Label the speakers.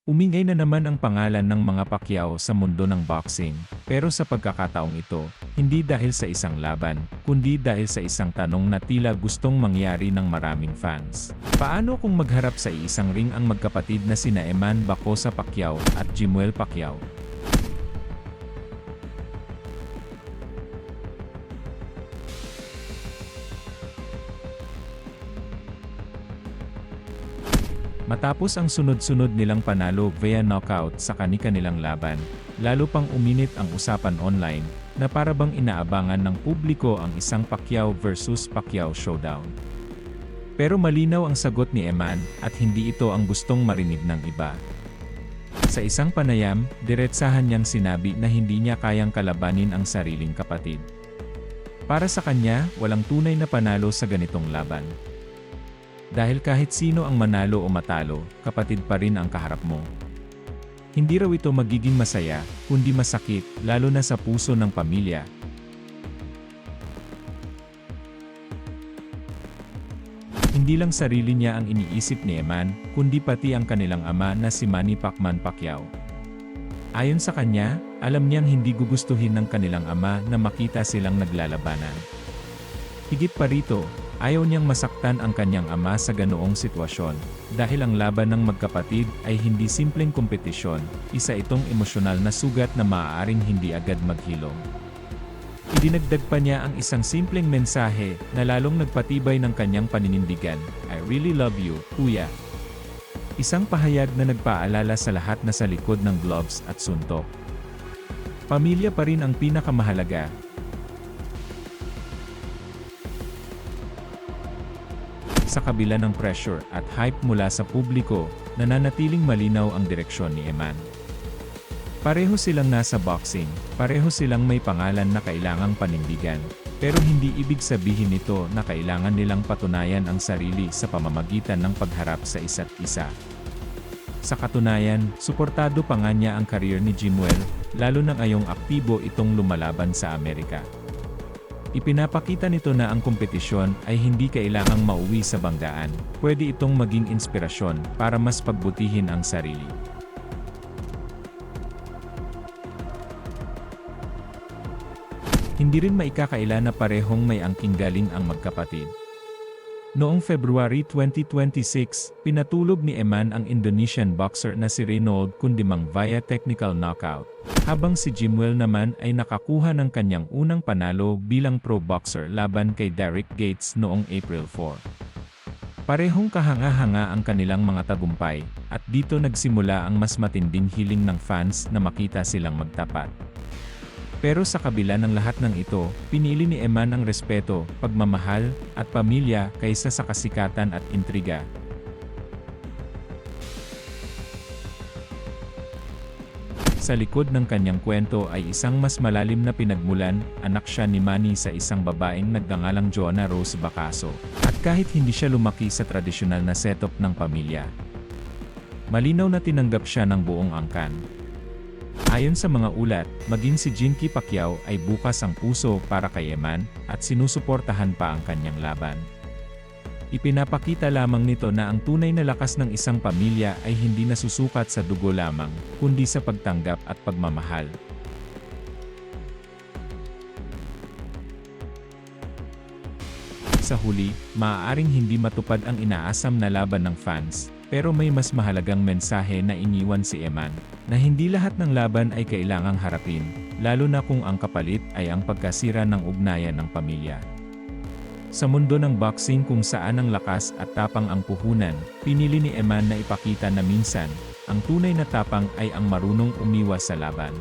Speaker 1: Umingay na naman ang pangalan ng mga Pacquiao sa mundo ng boxing, pero sa pagkakataong ito, hindi dahil sa isang laban, kundi dahil sa isang tanong na tila gustong mangyari ng maraming fans. Paano kung magharap sa isang ring ang magkapatid na sina Eman Bacosa Pacquiao at Jimuel Pacquiao? Matapos ang sunod-sunod nilang panalo via knockout sa kani-kanilang laban, lalo pang uminit ang usapan online, na para bang inaabangan ng publiko ang isang Pacquiao versus Pacquiao showdown. Pero malinaw ang sagot ni Eman, at hindi ito ang gustong marinig ng iba. Sa isang panayam, diretsahan niyang sinabi na hindi niya kayang kalabanin ang sariling kapatid. Para sa kanya, walang tunay na panalo sa ganitong laban. Dahil kahit sino ang manalo o matalo, kapatid pa rin ang kaharap mo. Hindi raw ito magiging masaya, kundi masakit, lalo na sa puso ng pamilya. Hindi lang sarili niya ang iniisip ni Eman, kundi pati ang kanilang ama na si Manny Pacman Pacquiao. Ayon sa kanya, alam niyang hindi gugustuhin ng kanilang ama na makita silang naglalabanan. Higit pa rito, ayaw niyang masaktan ang kanyang ama sa ganoong sitwasyon, dahil ang laban ng magkapatid ay hindi simpleng kompetisyon, isa itong emosyonal na sugat na maaaring hindi agad maghilom. Idinagdag pa niya ang isang simpleng mensahe na lalong nagpatibay ng kanyang paninindigan, "I really love you, kuya." Isang pahayag na nagpaalala sa lahat na sa likod ng gloves at suntok. Pamilya pa rin ang pinakamahalaga. Sa kabila ng pressure at hype mula sa publiko, nananatiling malinaw ang direksyon ni Eman. Pareho silang nasa boxing, pareho silang may pangalan na kailangang panindigan, pero hindi ibig sabihin nito na kailangan nilang patunayan ang sarili sa pamamagitan ng pagharap sa isa't isa. Sa katunayan, suportado pa nga niya ang career ni Jimuel, lalo na ngayong aktibo itong lumalaban sa Amerika. Ipinapakita nito na ang kompetisyon ay hindi kailangang mauwi sa banggaan, pwede itong maging inspirasyon para mas pagbutihin ang sarili. Hindi rin maikakaila na parehong may angking galing ang magkapatid. Noong February 2026, pinatulog ni Eman ang Indonesian boxer na si Reynold Kundimang via technical knockout, habang si Jimuel naman ay nakakuha ng kanyang unang panalo bilang pro boxer laban kay Derek Gates noong April 4. Parehong kahanga-hanga ang kanilang mga tagumpay, at dito nagsimula ang mas matinding hiling ng fans na makita silang magtapat. Pero sa kabila ng lahat ng ito, pinili ni Eman ang respeto, pagmamahal, at pamilya kaysa sa kasikatan at intriga. Sa likod ng kanyang kwento ay isang mas malalim na pinagmulan, anak siya ni Manny sa isang babaeng nagngangalang Joanna Rose Bacaso. At kahit hindi siya lumaki sa tradisyonal na setup ng pamilya, malinaw na tinanggap siya ng buong angkan. Ayon sa mga ulat, maging si Jinky Pacquiao ay bukas ang puso para kay Eman, at sinusuportahan pa ang kanyang laban. Ipinapakita lamang nito na ang tunay na lakas ng isang pamilya ay hindi nasusukat sa dugo lamang, kundi sa pagtanggap at pagmamahal. Sa huli, maaaring hindi matupad ang inaasam na laban ng fans, pero may mas mahalagang mensahe na iniwan si Eman, na hindi lahat ng laban ay kailangang harapin, lalo na kung ang kapalit ay ang pagkasira ng ugnayan ng pamilya. Sa mundo ng boxing kung saan ang lakas at tapang ang puhunan, pinili ni Eman na ipakita na minsan, ang tunay na tapang ay ang marunong umiwas sa laban.